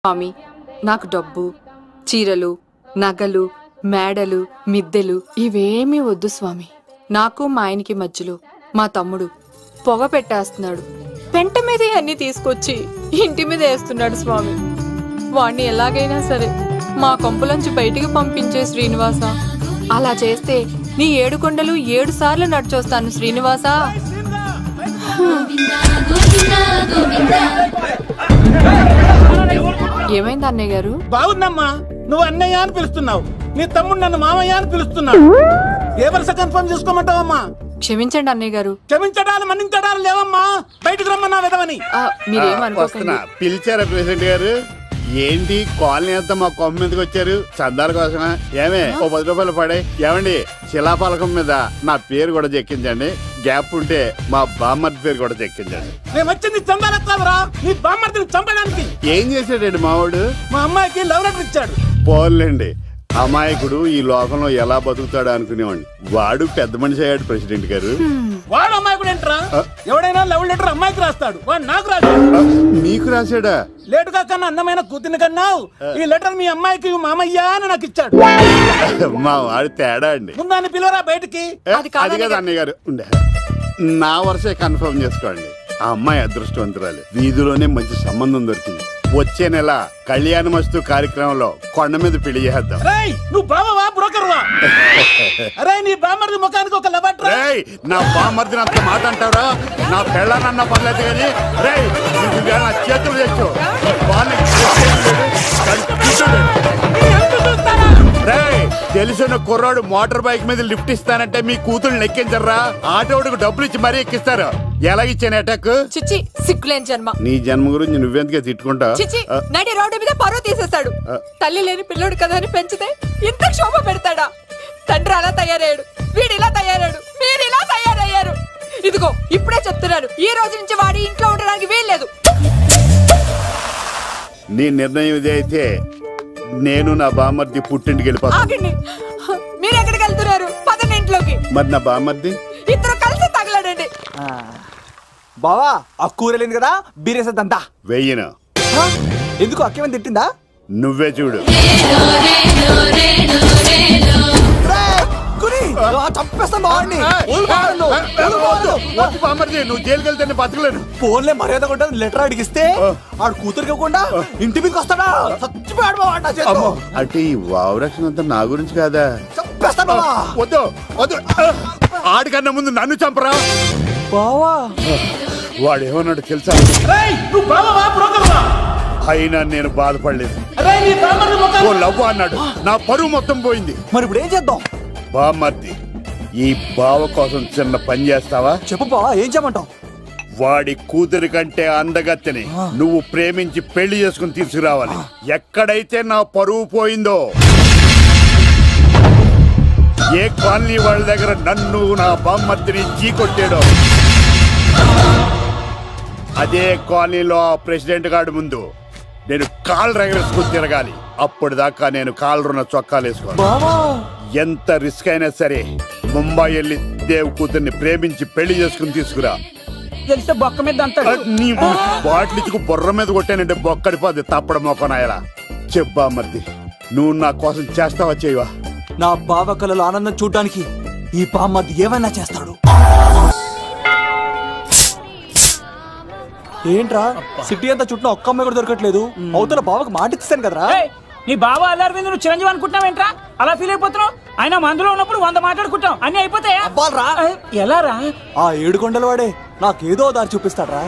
స్వామి, నాకు డబ్బు, చీరలు, నగలు, మేడలు, మిద్దెలు ఇవేమీ వద్దు స్వామి. నాకు మా ఆయనకి మధ్యలో మా తమ్ముడు పొగ పెట్టేస్తున్నాడు. పెంట మీద అన్ని తీసుకొచ్చి ఇంటి మీద వేస్తున్నాడు స్వామి. వాణ్ణి ఎలాగైనా సరే మా కొంపలోంచి బయటికి పంపించే శ్రీనివాస. అలా చేస్తే నీ 7 కొండలు 7 సార్లు నడిచొస్తాను శ్రీనివాస. ఏమైంది అన్నయ్య గారు? బాగుందమ్మా, నువ్వు అన్నయ్య అని పిలుస్తున్నావు, నీ తమ్ముడు నన్ను మామయ్య అని పిలుస్తున్నావు. ఏ వరుస కన్ఫర్మ్ చేసుకోమంటావమ్మా? క్షమించండి అన్నయ్య గారు. క్షమించడాలు మన్నించడాలు లేవమ్మా, బయటకు రమ్మన్నా విధవని. మీరేమనుకోకండి. పిలిచారా ప్రెసిడెంట్ గారు? ఏంటి కాలనీ అంతా మా కొమ్మ మీదకి వచ్చారు? చందాల కోసమా? ఏమే ఓ 10 రూపాయలు పడే. ఏమండి, శిలాఫలకం మీద నా పేరు కూడా చెక్కించండి. గ్యాప్ ఉంటే మా బామ్మర్ది పేరు కూడా చెక్కించండి. నేను వచ్చింది చందాలకు కాదురా, నీ బామ్మర్దిని చంపడానికి. ఏం చేశాడండి మావాడు? మా అమ్మాయికి లవ్ లెటర్ ఇచ్చాడు. పోన్లేండి, అమాయకుడు ఈ లోకంలో ఎలా బతుకుతాడు అనుకునేవాడిని. వాడు పెద్ద మనిషి అయ్యాడు ప్రెసిడెంట్ గారు. వాడు అమ్మాయికుడు ఏంట్రా? ఎవడైనా లవ్ లెటర్ అమ్మాయికి రాస్తాడు, వాడు నాకు రాశాడు. మీకు రాశాడా? లేటుగా కన్నా అందమైన కూతుర్ని కన్నావు, ఈ లెటర్ మీ అమ్మాయికి మామయ్య అని నాకు ఇచ్చాడు. మా వాడు తేడా అండి. ముందాన్ని పిలవరా బయటికి. అది కదా అన్నయ్య గారు. ఉండే నా వరుసే కన్ఫర్మ్ చేసుకోండి. ఆ అమ్మాయి అదృష్టవంతురాలు, వీధిలోనే మంచి సంబంధం దొరికింది. వచ్చే నెల కళ్యాణమస్తు కార్యక్రమంలో కొండ మీద పెళ్లి చేద్దాం. నువ్వు బావవా బ్రోకర్వా? అరే నీ బామ్మర్ది ముఖానికి ఒక లబట్రా. నా బామ్మర్దిని అంత మాట అంటారా? నా పెళ్ళనన్న పర్లేదు కానీ నా చేతులు తెచ్చు. తెలిసిన కుర్రాడు మోటార్ బైక్ మీద లిఫ్ట్ ఇస్తానంటే మీ కూతురు ఎక్కించరా? ఆటోడికి డబ్బులు ఇచ్చి మరీ ఎక్కిస్తారు. ఎలాగిచ్చాను అటాక్? చిచ్చి, సిగ్గులేని జన్మ. నీ జన్మ గురించి నువ్వెందుకే తిట్టుకుంటా? నడి రోడ్డు మీద పరువు తీసేస్తాడు. తల్లి లేని పిల్లోడు కదా అని పెంచితే ఇంత క్షోభ పెడతాడా? తండ్రి అలా తయారయ్యాడు, వీడు ఇలా తయారయ్యాడు, మీరు ఇలా తయారయ్యారు. ఇదిగో ఇప్పుడే చెప్తున్నారు, ఈ రోజు నుంచి వాడి ఇంట్లో ఉండడానికి వీల్లేదు. నీ నిర్ణయం ఇదే అయితే నేను నా బామ్మర్ది పుట్టింటికి వెళ్ళిపోతాను. మీరు ఎక్కడికి వెళ్తున్నారు? పదండి ఇంట్లోకి. మరి నా బామ్మర్ది? ఇద్దరు కలిసి తగలడండి. బావా, ఆ కూర లేదు కదా, బీరేసేద్దంతా. వెయ్యను. ఎందుకు అక్కేమని తిట్టిందా? నువ్వే చూడు. నువ్వు జైలుకి వెళ్తే బతకలేను. ఫోన్లే మర్యాద కొంటే లెటర్ అడిగిస్తే ఆడు కూతురికి ఇవ్వకుండా ఇంటి మీదకి వస్తాడా? చచ్చిపోయాడు. అంటే ఈ వావరక్షణ అంతా నా గురించి కాదా? చంపేస్తాను. వద్దు వద్దు, ఆడికన్నా ముందు నన్ను చంపరా. బావా, వాడు ఏమన్నాడు తెలుసా? అయినా నేను బాధపడలేదు. ఓ లవ్ అన్నాడు, నా పరువు మొత్తం పోయింది. మరి ఇప్పుడు ఏం చేద్దాం? బామ్మర్ది, ఈ బావ కోసం చిన్న పని చేస్తావా? చెప్పు బావా, ఏం చేయమంటావు? వాడి కూతురి కంటే అందగత్తెని నువ్వు ప్రేమించి పెళ్లి చేసుకుని తీసుకురావాలి. ఎక్కడైతే నా పరువు పోయిందో, ఏ కాలనీ వాళ్ళ దగ్గర నన్ను నా బామ్మర్దిని చీకొట్టాడో, అదే కాలనీలో ఆ ప్రెసిడెంట్ గారి ముందు నేను కాళ్ళు రగరేసుకుని తిరగాలి. అప్పుడు దాకా నేను కాళ్ళున్న చొక్కాలు వేసుకోవాలి. ఎంత రిస్క్ అయినా సరే ముంబై వెళ్ళి దేవ్ కూతుర్ని ప్రేమించి పెళ్లి చేసుకుని తీసుకురా. తెలిస్తే బొక్క మీద నీ బాటిలిచ్చుకు బుర్ర మీద కొట్టానంటే బొక్కడిపోద్ది తప్పడ మొక్కనాయలా. చెప్పా మర్ది, నువ్వు నా కోసం చేస్తావా చేయవా? నా బావ కళలో ఆనందం చూడడానికి ఈ బామ్మది ఏమైనా చేస్తాడు. ఏంట్రా సిటీ అంతా చుట్టూ ఒక్క అమ్మాయి కూడా దొరకట్లేదు. అవతల బావకు మాట ఇస్తాను కదరా. నీ బావ అల్లరి మీద నువ్వు చిరంజీవి అనుకుంటున్నావేంట్రా? అలా ఫీల్ అయిపోతున్నావు. ఆయన మందులో ఉన్నప్పుడు 100 మాట్లాడుకుంటాం, అన్ని అయిపోతాయా? ఎలా రా? ఆ 7 కొండల వాడే నాకేదో దారి చూపిస్తాడ్రా.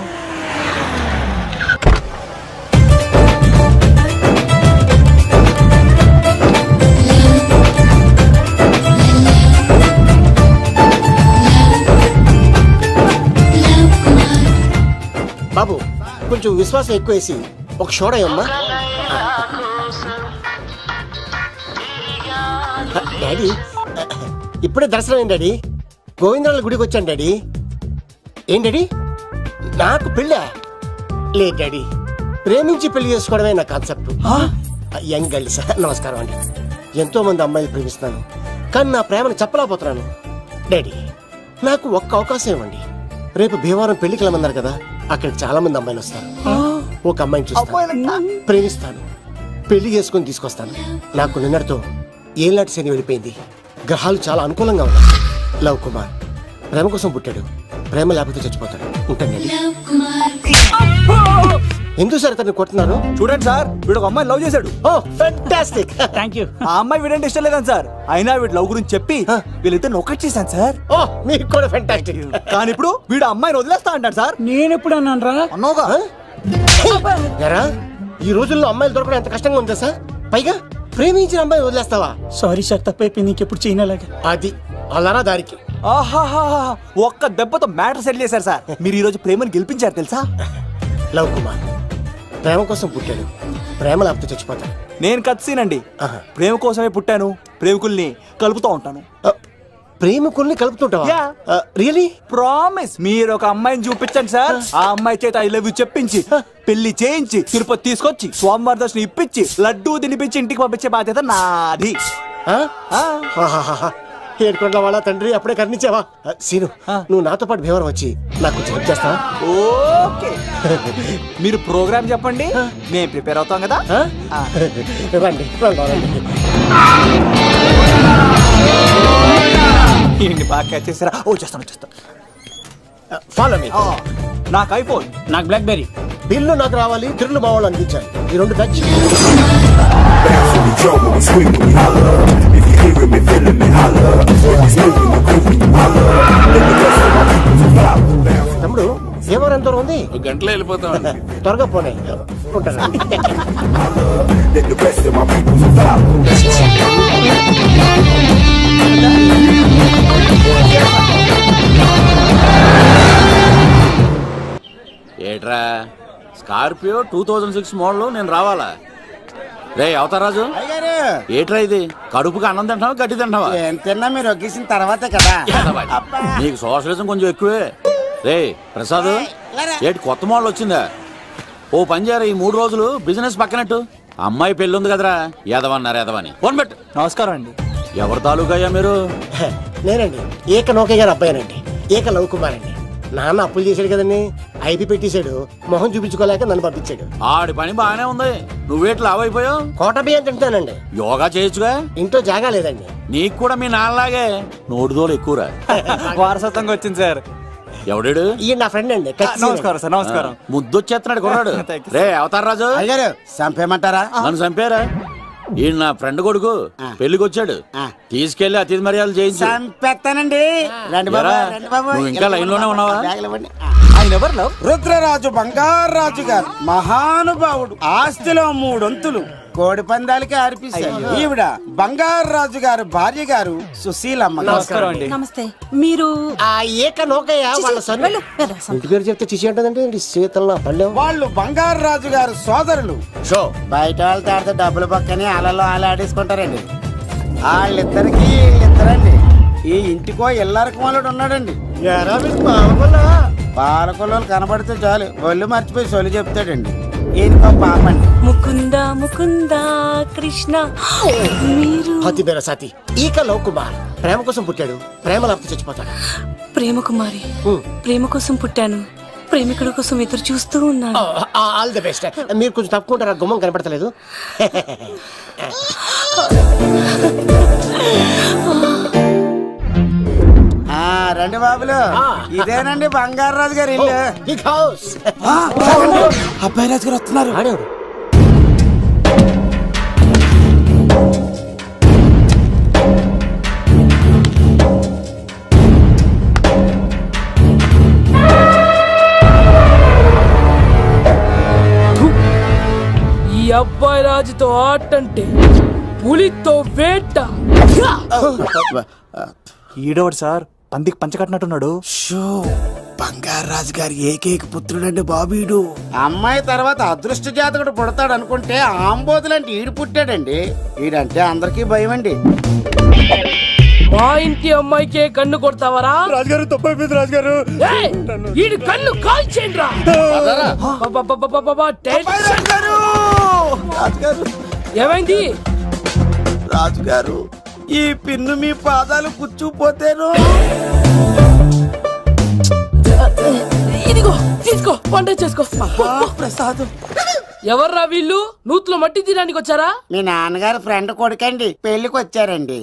బాబు, కొంచెం విశ్వాసం ఎక్కువేసి ఒక షోడయమ్మా. డాడీ, ఇప్పుడే దర్శనం అయింది డాడీ. గోవిందరాల గుడికి వచ్చాను డాడీ. ఏం డాడీ, నాకు పెళ్ళా? లేదు డాడీ, ప్రేమించి పెళ్లి చేసుకోవడమే నా కాన్సెప్ట్. యంగ్ గర్ల్స్, నమస్కారం అండి. ఎంతో మంది అమ్మాయిలు ప్రేమిస్తున్నాను, కానీ నా ప్రేమను చెప్పలేకపోతున్నాను. డాడీ, నాకు ఒక్క అవకాశం ఇవ్వండి. రేపు భీమవరం పెళ్లికి వెళ్ళమన్నారు కదా, అక్కడికి చాలా మంది అమ్మాయిలు వస్తారు. ఒక అమ్మాయిని చూస్తాను, ప్రేమిస్తాను. పెళ్లి చేసుకుని తీసుకొస్తాను. నాకు నిన్నటితో ఏళ్ళనాటి శని వెళ్ళిపోయింది. గ్రహాలు చాలా అనుకూలంగా ఉన్నాయి. లవ్ కుమార్ ప్రేమ కోసం పుట్టాడు, ప్రేమ లేకపోతే చచ్చిపోతాడు. ఉంటానండి. ఎందుకు సార్ అతన్ని కొట్టున్నారు? చూడండి సార్, వీడు ఒక అమ్మాయి లవ్ చేశాడు. Oh fantastic. Thank you. ఆ అమ్మాయి వీడంటే ఇష్టం లేదని సార్, అయినా వీడు లవ్ గురించి చెప్పి వీళ్ళిద్దరు ఒకటి చేశాను సార్. ఓ మీకు కూడా ఫెంటాస్టిక్. కానీ ఇప్పుడు వీడు అమ్మాయిని వదిలేస్తా అంటాడు సార్. నేను ఎప్పుడు అన్నాను రా? అన్నోగా ఎరా ఈ రోజుల్లో అమ్మాయిలు దొరకడం ఎంత కష్టంగా ఉందా సార్? పైగా ప్రేమించిన అమ్మాయి వదిలేస్తావా? సారీ సార్, తప్పైపోయింది. ఇంకెప్పుడు చేయనలాగా. అది అలారా దారికి. ఆహాహా, ఒక్క దెబ్బతో మ్యాటర్ సెటిల్ చేశారు సార్. మీరు ఈ రోజు ప్రేమను గెలిపించారు తెలుసా? లవ్ కుమార్ ప్రేమ కోసం పుట్టాడు, ప్రేమ లేకపోతే చచ్చిపోతాడు. నేను కత్సీనండి. ఆహా. ప్రేమ కోసమే పుట్టాను, ప్రేమికుల్ని కలుపుతూ ఉంటాను. ప్రేమికుల్ని కలుపుతుంటావా? Yeah. రియలీ? ప్రామిస్. మీరు ఒక అమ్మాయిని చూపించండి సార్, ఆ అమ్మాయి చేత ఐ లవ్ యూ చెప్పించి పెళ్లి చేయించి తిరుపతి తీసుకొచ్చి స్వామివారి దర్శనం ఇప్పించి లడ్డూ తినిపించి ఇంటికి పంపించే బాధ్యత నాది. ఏడుకొండ వాళ్ళ తండ్రి అప్పుడే కర్ణించావా? సీను నువ్వు నాతో పాటు భీవరం వచ్చి నాకు కొంచెం హెల్ప్ చేస్తావా? ఓకే. మీరు ప్రోగ్రామ్ చెప్పండి, నేను ప్రిపేర్ అవుతాం కదా. రండి రండి. ఏంటి బాగా క్యాచ్ చేస్తారా? ఓ చేస్తాను. Follow me. నాకు ఐఫోన్, నాకు బ్లాక్ బెర్రీ. బిల్లు నాకు రావాలి, తిరులు మా వాళ్ళు అందించాలి. ఈ రెండు టచ్. తమ్ముడు ఏమో ఎంత దూరం ఉంది? గంటలో వెళ్ళిపోతాం. త్వరగా పోనీ. ఉంటాను. ఏట్రా స్కార్పియో 2006 మోడల్ నేను రావాలా? రే అవతారాజు, ఏట్రా ఇది? కడుపుకి అన్నం తింటావా గడ్డి తింటావా? తిన్నా మీరు ఒగ్గేసిన తర్వాతే కదా. నీకు సోషలిజం కొంచెం ఎక్కువే. రే ప్రసాద్, ఏటి కొత్త మోడల్ వచ్చిందా? ఓ పని చేయరా, ఈ 3 రోజులు బిజినెస్ పక్కనట్టు. అమ్మాయి పెళ్లి ఉంది కదరా, ఎదవన్నారు ఎదవని ఫోన్ పెట్టు. నమస్కారం అండి. ఎవరి తాలూకయ్యా మీరు? నేనండి ఏక నౌకే గారు అబ్బాయినండి, ఏక లవ్ కుమార్ అండి. నాన్న అప్పులు చేశాడు కదండి, ఐపీ పెట్టేశాడు. మొహం చూపించుకోలేక నన్ను పంపించాడు. ఆడి పని బాగానే ఉంది, నువ్వేట్లు లావైపోయావు. కోట బియ్యం తింటానండి. యోగా చేయొచ్చుగా. ఇంట్లో జాగా లేదండి. నీకు కూడా మీ నాన్నలాగే నోటిదోలు ఎక్కువరా. వారసత్వంగా వచ్చింది సార్. ఎవడాడు? ఈయన నా ఫ్రెండ్ అండి. నమస్కారం సార్. నమస్కారం. ముద్దొచ్చేస్తున్నాడు కొన్నాడు. రే అవతార్ రాజు, అయ్యారు చంపేయమంటారా? నన్ను చంపారా? ఈయన నా ఫ్రెండ్ కొడుకు పెళ్లికి వచ్చాడు, తీసుకెళ్లి అతిథి మర్యాదలు చేయించు. చంపేస్తానండి. రండి బాబు, రండి బాబు. నువ్వు ఇంకా లైన్ లోనే ఉన్నావా? ఆయన ఎవరు? రుద్రరాజు బంగారాజు గారు మహానుభావుడు. ఆస్తిలో 3 వంతులు కోడి పందాలకి అర్పిస్తారు. ఈవిడ బంగారాజు గారు భార్య గారు సుశీలమ్మ. నమస్కారం అండి. నమస్తే. మీరు ఆ ఏక నౌకయ్య వాళ్ళ సొంత ఇంటి పేరు చెప్తే చిచి అంటుందంటే శీతల పల్లెం. వాళ్ళు బంగారాజు గారు సోదరులు. షో బయట వాళ్ళతో ఆడితే డబ్బులు పక్కనే అలలో అలా ఆడేసుకుంటారండి. వాళ్ళిద్దరికి వీళ్ళిద్దరండి. ఈ ఇంటికో ఇల్లరకం వాళ్ళడు ఉన్నాడండి. పాలకొల్లు కనబడితే చాలు ఒళ్ళు మర్చిపోయి సొలి చెప్తాడండి. ఈయనకో పాపండి. ముకుంద ముకుంద కృష్ణ. మీరు హతి బేర సాతి ఈక లవ్ కుమార్ ప్రేమ కోసం పుట్టాడు, ప్రేమ లేకపోతే చచ్చిపోతాడు. ప్రేమ కుమారి. ప్రేమ కోసం పుట్టాను, ప్రేమికుడు కోసం ఎదురు చూస్తూ ఉన్నాను. All the best. మీరు కొంచెం తప్పుకుంటారా? గుమ్మం కనపడతలేదు. రండి బాబులు, ఇదేనండి బంగారాజు గారి ఇల్లు. Big house. అబ్బాయి రాజు గారు వస్తున్నారు. ఆడేవాడు ఈ అబ్బాయి రాజుతో ఆటంటే పులితో వేట. ఈడోడు సార్, పందికి పంచకట్టినట్టున్నాడు. బంగారాజు గారి ఏకైక పుత్రుడండి బాబీడు. అమ్మాయి తర్వాత అదృష్ట జాతకుడు పుడతాడు అనుకుంటే ఆంబోతులంటే ఈడు పుట్టాడండి. ఈడంటే అందరికీ భయం అండి. మా ఇంటి అమ్మాయికే కన్ను కొడతావరా? రాజుగారు తప్పైపోయింది రాజుగారు. ఈడు కన్ను కాల్చేయండి రా. ఏమైంది రాజుగారు? ఈ పిన్ను మీ పాదాలు కూర్చుపోతేను. ఇదిగో తీసుకో, వంట చేసుకో. ప్రసాదం ఎవర్రా వీళ్ళు నూతులో మట్టి తీయడానికి వచ్చారా? మీ నాన్నగారు ఫ్రెండ్ కొడుకండి, పెళ్లికి వచ్చారండి.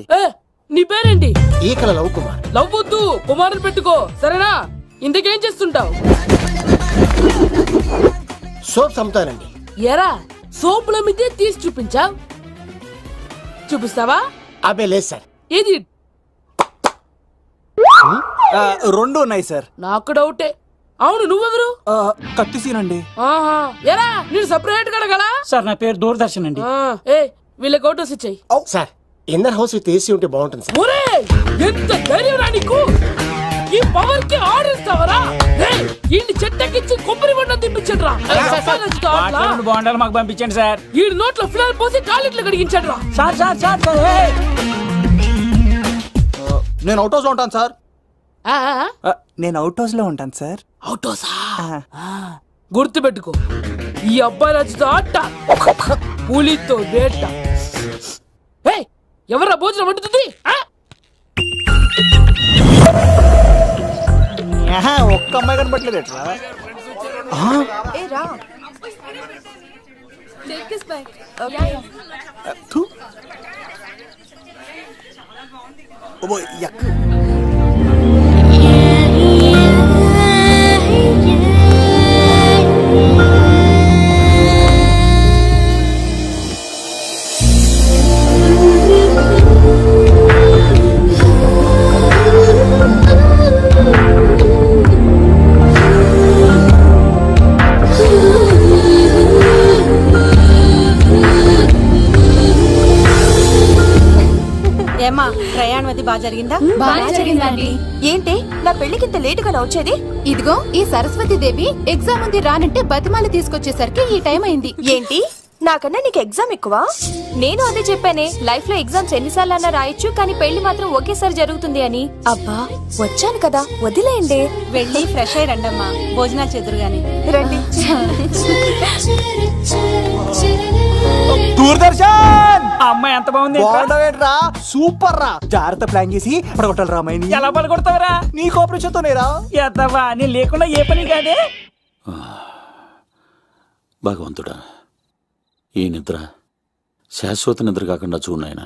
నీ పేరేంటి? ఈకల లవ్ కుమార్. లవ్ వద్దు, కుమారుని పెట్టుకో సరేనా? ఇంతకేం చేస్తుంటావు? సోప్స్ అమ్ముతానండి. ఎరా సోపుల మీదే తీసి చూపించావు, చూపిస్తావా? అబ్బే లేదు సార్. ఏది? రెండు ఉన్నాయి సార్. నాకు డౌటే. అవును నువ్వెవరు? కత్తిసీనండి. ఎరా నేను సపరేట్ కడగలా? సార్ నా పేరు దూరదర్శన్ అండి. వీళ్ళ ఫోటోస్ ఇచ్చాయి. Sir inner house with AC ఉంటే బాగుంటుంది సార్. ఒరే ఎంత ధైర్యం రా నీకు! ఈ పవర్ కి ఆర్డర్ ఇస్తావరా? ఈ చెట్టెక్కించి కొబ్బరి బండ తిప్పించండి రా. బాండాలు మాకు పంపించండి సార్. ఈ నోట్లో ఫినాల్ పోసి టాయిలెట్లు కడిగించండి రా. సార్ సార్ సార్ నేను అవుట్ హౌస్ లో ఉంటాను సార్. నేను అవుట్ హౌస్ లో ఉంటాను సార్. అవుట్ హౌసా? గుర్తు పెట్టుకో, ఈ అబ్బాయి రాజుతో ఆట, పులితో వేట. ఎవరా భోజనం వండుతుంది? ఒక్క అమ్మాయి కనబట్టలేదు ఎట్లా? ఏమా ప్రయాణం అది బాగా జరిగిందా? బాగా జరిగిందండి. ఏంటి నా పెళ్లికి ఇంత లేటుగా వచ్చేది? ఇదిగో ఈ సరస్వతి దేవి ఎగ్జామ్ ఉంది రానంటే బతిమాల తీసుకొచ్చేసరికి ఈ టైం అయింది. ఏంటి నాకన్నా నీకు ఎగ్జామ్ ఎక్కువ? నేను అదే చెప్పానే, లైఫ్ లో ఎగ్జామ్స్ ఎన్నిసార్లు అన్నా రాయొచ్చు, కానీ పెళ్లి మాత్రం ఒకేసారి జరుగుతుంది అని. అబ్బా వచ్చాను కదా వదిలేయండి. వెళ్ళి ఫ్రెష్ అయ్యి రండమ్మా, భోజనాలు చెదురు గాని రండి. దూరదర్శన్ అమ్మాయి ఎంత బాగుంది. బాగుండవేట్రా, సూపర్ రా. జాగ్రత్త ప్లాన్ చేసి పడగొట్టాలి రామాయణి. ఎలా పడగొడతావరా? నీ కోఆపరేషన్ తోనేరా. ఎత్తవా నీ లేకుండా ఏ పని కాదే. భగవంతుడా, ఈ నిద్ర శాశ్వత నిద్ర కాకుండా చూడాయన.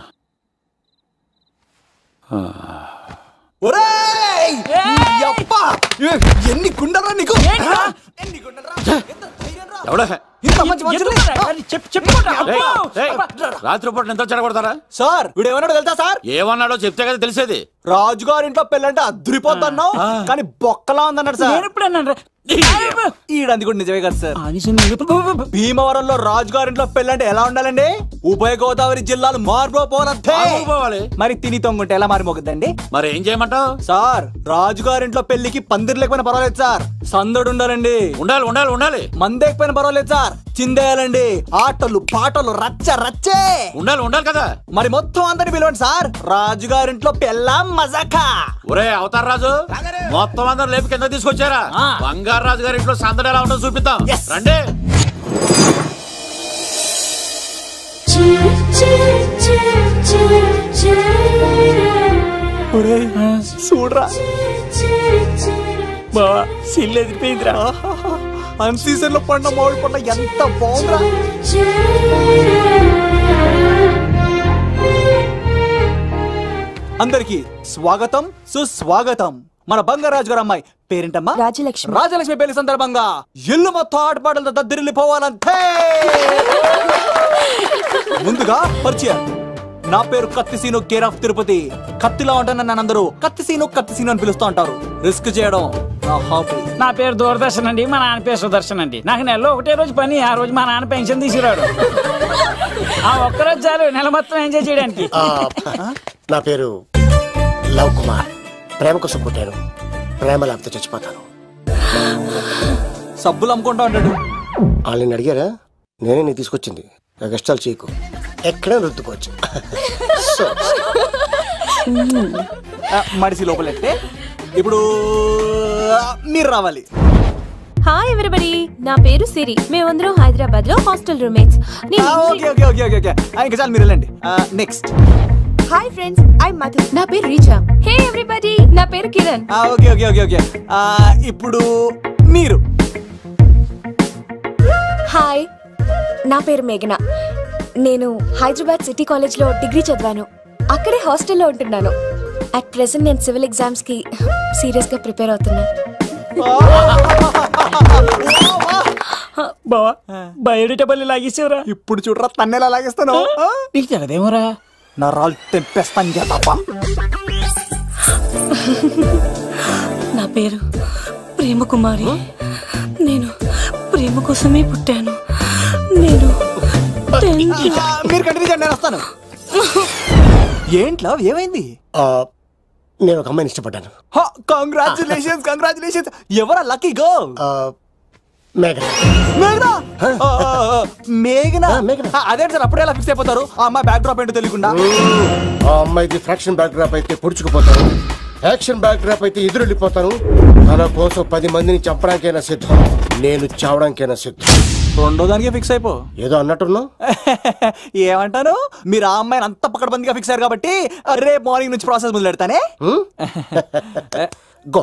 ఎన్ని గుండెరా నీకు? రాత్రిపూట నిద్ర చెడగొడతారా సార్? వీడు ఏమన్నాడో తెలుసా సార్? ఏమన్నాడో చెప్తే కదా తెలిసేది. రాజుగారింట్లో పెళ్ళంటే అద్దరిపోతున్నావు, కానీ బొక్కలా ఉందన్నాడు సార్. ఈడంది కూడా నిజమే కదా సార్. భీమవరంలో రాజుగారింట్లో పెళ్ళంటే ఎలా ఉండాలండి? ఉభయ గోదావరి జిల్లాలు మారిపోవాలి. మరి తిని తొంగుంటే ఎలా మారిపోతుందండి? మరి ఏం చేయమంటావు సార్? రాజుగారింట్లో పెళ్లికి పందిరి లేకపోయినా పర్వాలేదు సార్, సందడు ఉండాలండి. ఉండాలి ఉండాలి ఉండాలి. మందేకపోయినా పర్వాలేదు సార్, చిందేయాలండి. ఆటలు పాటలు రచ్చ రచ్చే ఉండాలి ఉండాలి కదా. మరి మొత్తం అందరిని పిలవండి సార్, రాజుగారింట్లో పెళ్ళాం మజాకా. ఒరే అవతార్ రాజు, మొత్తం అందరు లేపు కింద తీసుకొచ్చారా? బంగారు రాజు గారి ఇంట్లో సందడి ఎలా ఉంటుందో చూపిద్దాం రండి. చూడరా బావా, సిల్లు ఎదిరిపోయిందిరా. అన్ సీజన్ లో పండ మామిడి పండ ఎంత బాగుందిరా. అందరికి స్వాగతం సుస్వాగతం. మన బంగారాజు గారు అమ్మాయి పేరేంటమ్మా? రాజలక్ష్మి. రాజలక్ష్మి పెళ్లి సందర్భంగా ఇల్లు మొత్తం ఆటపాటలతో దద్దరిల్లిపోవాలంతే. ముందుగా పరిచయం, నా పేరు కత్తిసీను, కేర్ ఆఫ్ తిరుపతి. కత్తిలా ఉంటాను నన్ను అందరూ కత్తిసీను కత్తిసీను అని పిలుస్తూ ఉంటారు. రిస్క్ చేయడం నా హాబీ. నా పేరు దూరదర్శన్ అండి, మా నాన్న పేరు సుదర్శన్ అండి. నాకు నెలలో ఒకటే రోజు పని, ఆ రోజు మా నాన్న పెన్షన్ తీసుకురాడు. ఆ ఒక్కరోజు చాలు నెల మొత్తం ఎంజాయ్ చేయడానికి. నా పేరు లవ్ కుమార్. ప్రేమ కోసం పుట్టాను, ప్రేమ లేకపోతే చచ్చిపోతాను. సబ్బులు అమ్ముకుంటా ఉంటాడు. వాళ్ళని అడిగారా? నేనే నీకు తీసుకొచ్చింది. నాకు ఇష్టాలు చేయకు, ఎక్కడే రుద్దుకోవచ్చు. మడిసి లోపలెట్టే. ఇప్పుడు మీరు రావాలి. హాయ్ ఎవ్రీబడి, నా పేరు సిరి. మేమందరం హైదరాబాద్ లో హాస్టల్ రూమ్మేట్స్. ఇంకా చాలు, మీరు వెళ్ళండి. Next. Hi friends, I Madhu. నా పేరు రీచా. హే ఎవ్రీబడి, నా పేరు Kiran. Okay okay okay okay. ఇప్పుడు మీరు. హాయ్ నా పేరు మేఘన. నేను హైదరాబాద్ సిటీ కాలేజ్లో డిగ్రీ చదివాను. అక్కడే హాస్టల్లో ఉంటున్నాను. అట్ ప్రెసెంట్ నేను సివిల్ ఎగ్జామ్స్ కి సీరియస్ గా ప్రిపేర్ అవుతున్నాను. బావా బయోడేటా లాగేసేవరా. ఇప్పుడు చూడరా తన్నేలా లాగేస్తాను. నీకు తెగదేమోరా. నా రాళ్ళు తెంపేస్తాను తప్ప. నా పేరు ప్రేమ కుమారి. నేను ప్రేమ కోసమే పుట్టాను. నేను మీరు కంటిన్యూ చేయండి, నేను వస్తాను. ఏంట్లో ఏమైంది? నేను ఒక అమ్మాయిని ఇష్టపడ్డాను. Congratulations congratulations. ఎవరా లక్కీ గర్ల్? మేఘనా. అదే సార్, అప్పుడే ఎలా ఫిక్స్ అయిపోతారు? ఆ అమ్మాయి బ్యాక్ డ్రాప్ ఏంటో తెలియకుండా. ఆ అమ్మాయికి ఫ్రాక్షన్ బ్యాక్ డ్రాప్ అయితే పొడుచుకుపోతాను, యాక్షన్ బ్యాక్ డ్రాప్ అయితే ఎదురెళ్ళిపోతాను. తన కోసం 10 మందిని చంపడానికైనా సిద్ధం, నేను చావడానికైనా సిద్ధం. రెండో దానికే ఫిక్స్ అయిపో. ఏదో అన్నట్టున్నావు. ఏమంటాను? మీరు ఆ అమ్మాయిని అంత పకడ్బందీగా ఫిక్స్ అయ్యారు కాబట్టి రేపు మార్నింగ్ నుంచి ప్రాసెస్ మొదలు పెడతానే. గో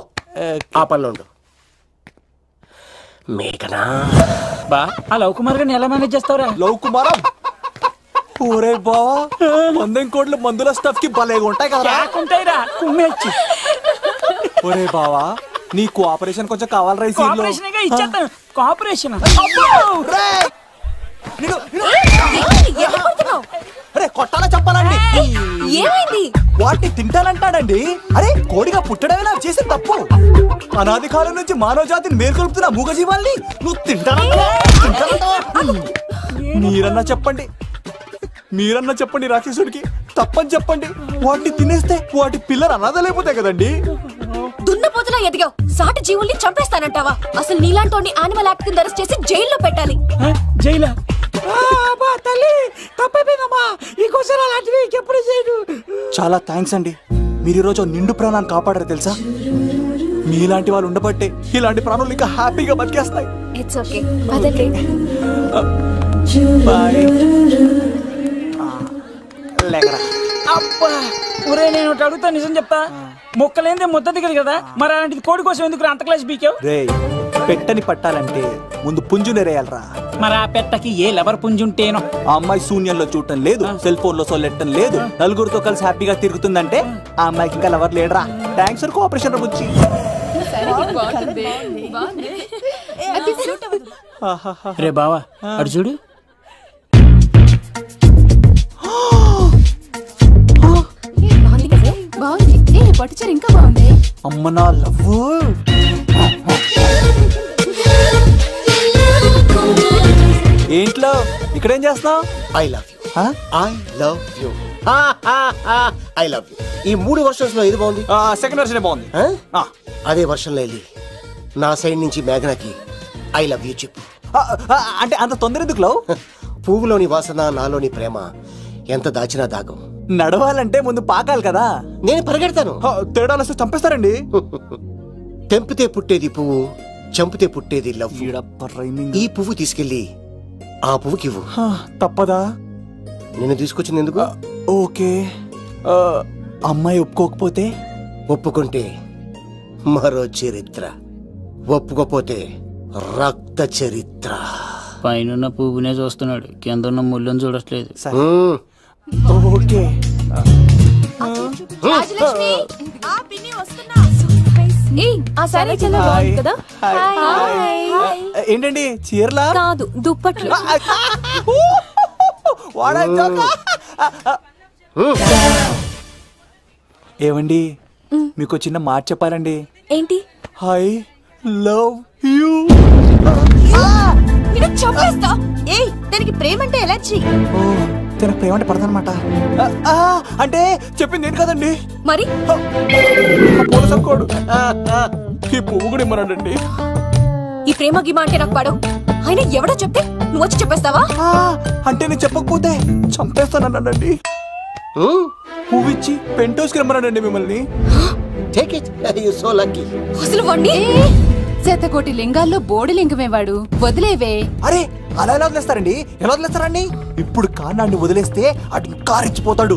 ఆ పనిలో ఉండు. మేఘనా. బా ఆ లవ్ కుమార్ గారిని ఎలా మేనేజ్ చేస్తావురా? లవ్ కుమారం ఊరే బావా, మందెం కోట్లు మందుల స్టఫ్ కి భలేగా ఉంటాయి కదా. ఉంటాయిరా కుమ్మేచ్చి. ఒరే బావా, నీ కోఆపరేషన్ కొంచెం కావాలరా ఈ సీన్ లో. ఇచ్చేస్తాను కోఆపరేషన్. అరే కొట్టాలా చెప్పాలండి? ఏమైంది? వాటిని తింటానంటాడండి. అరే కోడిగా పుట్టడమే నాకు చేసిన తప్పు. అనాది కాలం నుంచి మానవ జాతిని మేల్కొల్పుతున్న మూగజీవాల్ని నువ్వు తింటానంటావా? మీరన్నా చెప్పండి, మీరన్నా చెప్పండి రాక్షసుడికి. తప్పని చెప్పండి. వాటిని తినేస్తే వాటి పిల్లలు అనాథలైపోతాయి కదండి. దున్నపోతులా ఎదిగావు, సాటి జీవుల్ని చంపేస్తానంటావా? అసలు నీలాంటి యానిమల్ యాక్ట్ కింద అరెస్ట్ చేసి జైల్లో పెట్టాలి. జైలా? తప్పైపోయిందమ్మా, ఇంకోసారి అలాంటివి ఎప్పుడు చేయడు. చాలా థ్యాంక్స్ అండి, మీరు ఈరోజు నిండు ప్రాణాన్ని కాపాడారు తెలుసా. మీలాంటి వాళ్ళు ఉండబట్టే ఇలాంటి ప్రాణులు ఇంకా హ్యాపీగా బతికేస్తాయి. ఇట్స్ ఓకే, పదండి. అబ్బా ఒరే, నేను ఒకటి అడుగుతా, నిజం చెప్తా. మొక్కలేందే ముద్ద దిగదు కదా, మరి అలాంటిది కోడి కోసం ఎందుకు అంత క్లాస్ బీకావు? రే, పెట్టని పట్టాలంటే ముందు పుంజు నెరేయాలరా. మరి ఆ పెట్టకి ఏ లవర్ పుంజుంటేనో. ఆ అమ్మాయి శూన్యంలో చూడటం లేదు, సెల్ ఫోన్ లో సొల్లెట్టడం లేదు, నలుగురితో కలిసి హ్యాపీగా తిరుగుతుందంటే ఆ అమ్మాయికి ఇంకా లవర్ లేడరా. థ్యాంక్స్ ఫర్ కోఆపరేషన్ బుచ్చి. రే బావా అడు చూడు. బాగుంది, పట్టుచీర ఇంకా బాగుంది. అమ్మ నా లవ్. ఏంట్లో ఇక్కడేం చేస్తున్నావు? I love you, I love you, I love you. ఈ 3 వర్షన్స్ లో ఏది బాగుంది? సెకండ్ వర్షన్ బాగుంది. అదే వర్షంలో వెళ్ళి నా సైడ్ నుంచి మేఘనాకి ఐ లవ్ యూ చెప్పు. అంటే అంత తొందర ఎందుకు లవ్? పువ్వులోని వాసన, నాలోని ప్రేమ ఎంత దాచినా దాగం. నడవాలంటే ముందు పాకాలి కదా. నేను పరిగెడతాను. తేడాలు వస్తే చంపేస్తారండి. తెంపితే పుట్టేది పువ్వు, చంపితే పుట్టేది లవ్. ఈ పువ్వు తీసుకెళ్ళి ఆ పువ్వుకి ఇవ్వు. తప్పదా? నేను తీసుకొచ్చింది ఎందుకు? ఓకే. అమ్మాయి ఒప్పుకోకపోతే? ఒప్పుకుంటే మరో చరిత్ర, ఒప్పుకోపోతే రక్త చరిత్ర. పైన పువ్వునే చూస్తున్నాడు, కింద ఉన్న ముళ్ళని చూడట్లేదు. ఓకే. ఏంటండి చీరలా? కాదు, దుప్పట్లు. ఏమండి, మీకు చిన్న మాట చెప్పాలండి. ఏంటి? I love you. చంపేస్తా. ఏయ్, దానికి ప్రేమ అంటే ఎలర్జీ. తనకు ప్రేమ అంటే పడదనమాట. అంటే చెప్పింది ఏంటి కదండి. మరి ఈ పువ్వు కూడా ఇమ్మనండి. ఈ ప్రేమ గిమ అంటే నాకు పడవు. అయినా ఎవడో చెప్తే నువ్వు వచ్చి చెప్పేస్తావా? అంటే నేను చెప్పకపోతే చంపేస్తానండి. పువ్విచ్చి పెంటోస్కి రమ్మనండి మిమ్మల్ని. అసలు వండి శతకోటి లింగాల్లో బోడి లింగమేవాడు, వదిలేవే. అరే అలా ఎలా వదిలేస్తారండి? ఎలా వదిలేస్తారండి? ఇప్పుడు కాన్నాడిని వదిలేస్తే అటు ఇంకా రెచ్చిపోతాడు.